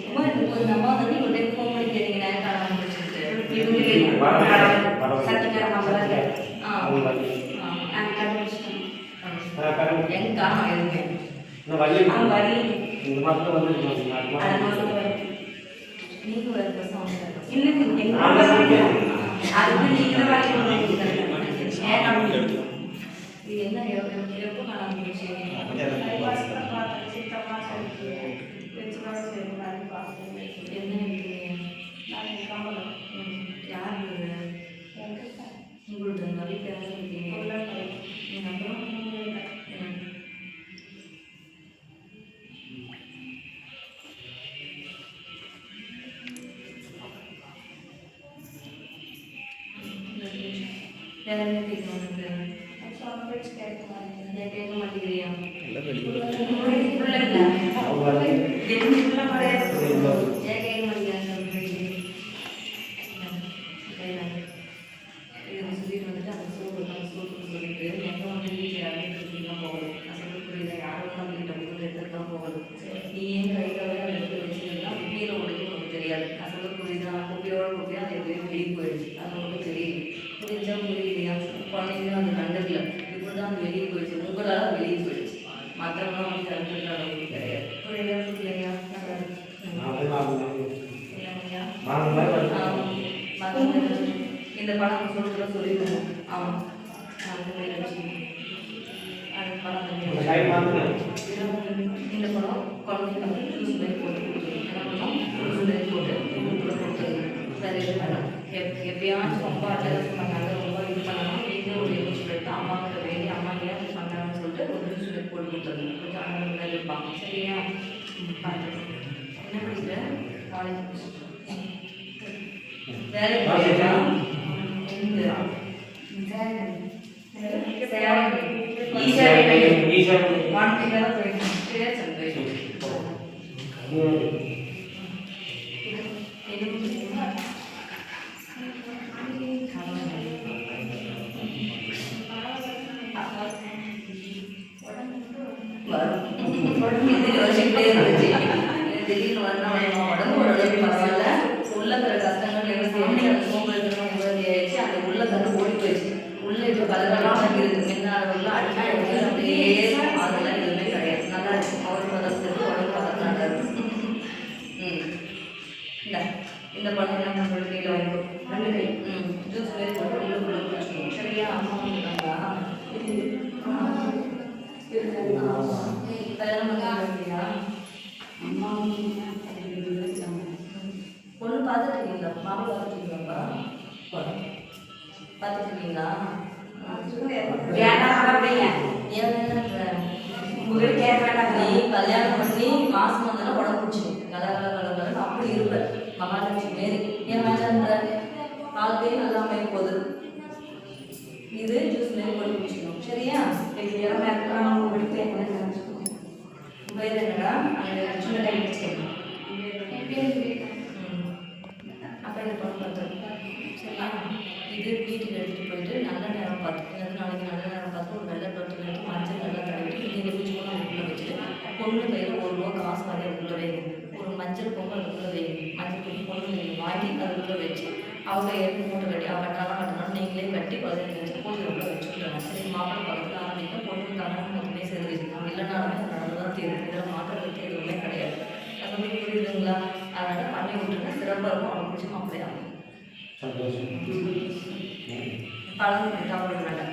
அம்மா எனக்கு ஒரு அம்மா வந்து ஒரு டைம் ஃபோன் பண்ணி கேட்டீங்கன்னா காணாமல் போச்சுட்டு சத்தியக்கார நம்பர் எங்க காணும் எதுவுமே வரல இந்த மாதத்துல வந்து நீங்க ஒரு பசங்க இல்லை அதுக்கு நீங்க தான் வாங்கி இது என்ன எப்போ காணாமல் போச்சு என்ன யார் உங்கள்கிட்ட நிறைய பேச இருக்கீங்க அப்புறம் வேற என்ன கேட்கணும் உனக்கு கேட்க மாட்டேங்கிறியா குழந்தைங்களும் அது கண்டதில்ல இப்படி தான் அது வெளியே போயிடுச்சு உங்களால் வெளியே போயிடுச்சு மற்றவங்களாம் வந்து திறந்துருக்க அளவுக்கு கிடையாது புரியலையா புரியலையா இந்த படம் சொல்லுற சொல்லிடுவோம் ஆமாம் அந்த மாதிரி அந்த படம் இந்த படம் குழந்தைங்க வந்து ஜூஸ் மாதிரி போட்டு கொடுத்துருவோம் என்ன பண்ணோம் ஜூஸ் மாதிரி போட்டு கூட கொடுத்துருவோம் வேறு எதுவும் வேணாம் எப்பயாச்சும் ரொம்ப அட்டகாசம் பண்ணாங்க ரொம்ப இது பண்ணாலும் நீங்களே ஒரு யோசிச்சு எடுத்து அம்மா கிட்ட வேண்டி அம்மா ஏன் அப்படி பண்ணாங்கன்னு சொல்லிட்டு ஒரு ஜூஸ் மாதிரி போட்டு கொடுத்துருங்க கொஞ்சம் அந்த மாதிரி இருப்பாங்க சரியா பார்த்து என்ன படிக்கிற காலேஜ் வேலை திடீர்னு வரணும் உடம்பு ஓரளவுக்கு பரவாயில்ல உள்ள தர கஷ்டங்கள் ஆயிடுச்சு அந்த உள்ள தர ஓடி போயிடுச்சு உள்ள இப்போ கலரெல்லாம் இருக்கு என்ன உள்ள அடிக்கா அப்படியே அதெல்லாம் எதுவுமே கிடையாது நல்லா இருக்கும் அவர் பதத்துக்கு உடம்பு பதம் நல்லா இருக்கும் இந்த படம் என்ன பண்ணுறது கையில் வாங்கிக்கும் ஜூஸ் மாரி போட்டு உள்ள குடிச்சிக்கணும் சரியா அம்மா வந்துட்டாங்களா கல்யாணம் பண்ணியா அம்மா பொண்ணு பார்த்துருக்கீங்களா மாமா பார்த்துருக்கீங்களாப்பா பார்த்துருக்கீங்களா நீ கல்யாணம் பண்ணி மாசம் வந்தாலும் உடம்பு பிடிச்சிடும் கலகலன்னு அப்படி இருப்பேன் மகாலட்சுமி மாரி ஏன் வேண்டான்ற வாழ்க்கையே நல்லா அமைய போகுது இது ஜூஸ் மாரி போட்டு குடிச்சிக்கணும் சரியா வேறு என்னடா அந்த சின்ன டைம் வச்சுக்கணும் அப்போ இந்த படம் பார்த்தோம் சரியா இது வீட்டுக்கு எடுத்துகிட்டு போயிட்டு நல்ல நேரம் பார்த்து அதாவது நாளைக்கு நல்ல நேரம் பார்த்து ஒரு வெள்ளை பத்து எடுத்து மஞ்சள் நல்லா தடவிட்டு நீங்கள் பூச்சி கூட அதுக்குள்ளே வச்சுட்டு பொண்ணு கையில் ₹1 காசு மாதிரி அதுக்குள்ளே வைங்க ஒரு மஞ்சள் பொங்கல் அதுக்குள்ளே வைங்க மஞ்சள் பொங்கல் பொண்ணு நீங்கள் வாங்கி அதுக்குள்ளே வச்சு அவங்க எடுத்து மூட்டை கட்டி கட்டணும் நீங்களே கட்டி குழந்தைங்க வச்சு பூஜை உள்ள வச்சுக்கிட்டாங்க சரி மாப்பிள்ளை பக்கத்தில் ஆரம்பிக்க பொண்ணு கல்யாணம் மொத்தமே சேர்ந்து இல்லைனாலுமே நடந்துதான் தீரும் இதில் மாற்றத்துக்கு எதுவுமே கிடையாது அது மாதிரி புரியுதுங்களா அதனால் பண்ணி விட்டுருங்க சிறப்பாக இருக்கும் அவங்க பிடிச்சி மாப்பிள்ளையா பழம் தவறு வேண்டாம்